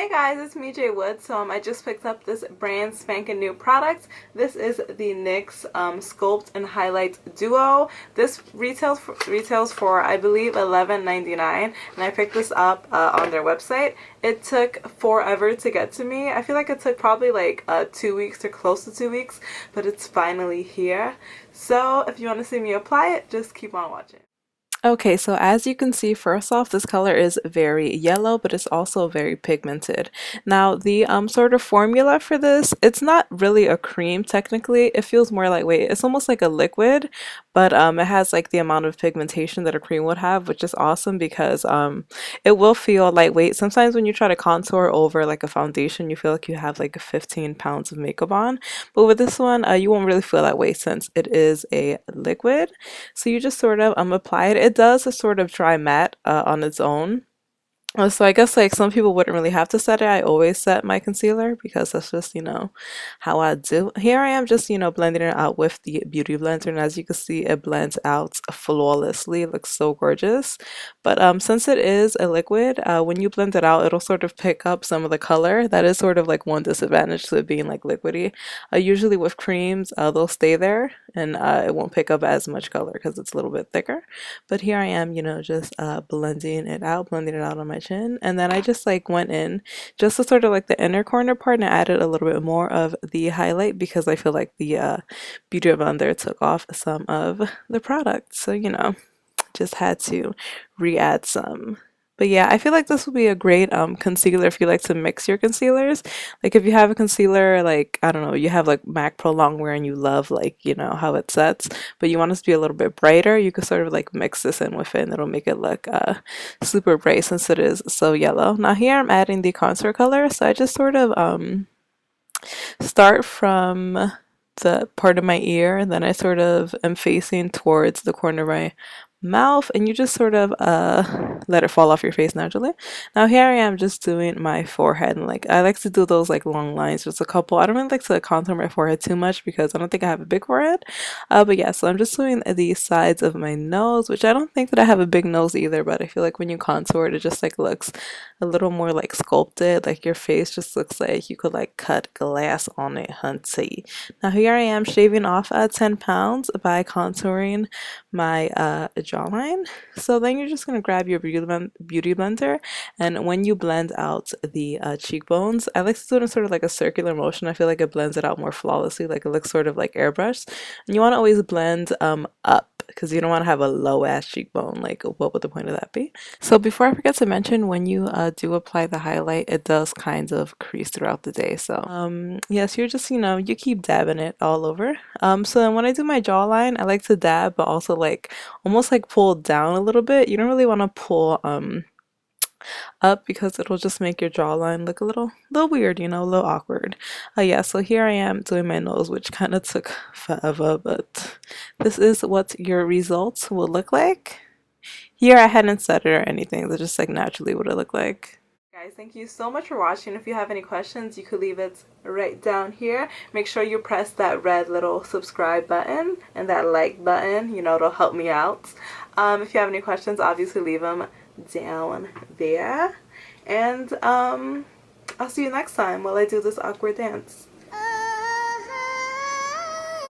Hey guys, it's me J Wood. I just picked up this brand spanking new product. This is the NYX Sculpt and Highlight Duo. This retails for I believe $11.99, and I picked this up on their website. It took forever to get to me. I feel like it took probably like 2 weeks or close to 2 weeks, but it's finally here. So if you want to see me apply it, just keep on watching. Okay, so as you can see, first off, this color is very yellow, but it's also very pigmented. Now, the sort of formula for this, it's not really a cream technically. It feels more lightweight. It's almost like a liquid, but it has like the amount of pigmentation that a cream would have, which is awesome because it will feel lightweight. Sometimes when you try to contour over like a foundation, you feel like you have like 15 pounds of makeup on. But with this one, you won't really feel that way since it is a liquid. So you just sort of apply it. It does a sort of dry matte on its own. So I guess like some people wouldn't really have to set it. I always set my concealer because that's just, how I do. Here I am just, blending it out with the Beauty Blender, and as you can see, it blends out flawlessly. It looks so gorgeous. But since it is a liquid, when you blend it out, it'll sort of pick up some of the color. That is sort of like one disadvantage to it being like liquidy. Usually with creams, they'll stay there and it won't pick up as much color because it's a little bit thicker. But here I am, just blending it out on my chin, and then I just like went in just to sort of like the inner corner part and added a little bit more of the highlight because I feel like the Beauty Blender took off some of the product, so just had to re-add some. But yeah, I feel like this would be a great concealer if you like to mix your concealers. Like if you have a concealer, like, I don't know, you have like MAC Pro Longwear and you love like, how it sets, but you want it to be a little bit brighter, you could sort of like mix this in with it and it'll make it look super bright since it is so yellow. Now here I'm adding the contour color, so I just sort of start from the part of my ear, and then I sort of am facing towards the corner of my mouth, and you just sort of let it fall off your face naturally. Now here I am just doing my forehead, and like I like to do those like long lines, just a couple. I don't really like to contour my forehead too much because I don't think I have a big forehead. But yeah, so I'm just doing the sides of my nose, which I don't think that I have a big nose either, but I feel like when you contour it, it just like looks a little more like sculpted. Like your face just looks like you could like cut glass on it, hunty. Now here I am shaving off 10 pounds by contouring my jawline. So then you're just going to grab your beauty blender, and when you blend out the cheekbones, I like to do it in sort of like a circular motion. I feel like it blends it out more flawlessly, like it looks sort of like airbrushed. And you want to always blend up because you don't want to have a low ass cheekbone. Like what would the point of that be? So before I forget to mention, when you do apply the highlight, it does kind of crease throughout the day. So yes, you're just, you keep dabbing it all over. So then when I do my jawline, I like to dab but also like almost like pull down a little bit. You don't really want to pull up because it'll just make your jawline look a little weird, a little awkward. Yeah, so here I am doing my nose, which kind of took forever, but this is what your results will look like. Here I hadn't set it or anything, it's just like naturally what it looked like. Guys, thank you so much for watching. If you have any questions, you could leave it right down here. Make sure you press that red little subscribe button and that like button, it'll help me out. If you have any questions, obviously leave them down there. And I'll see you next time while I do this awkward dance.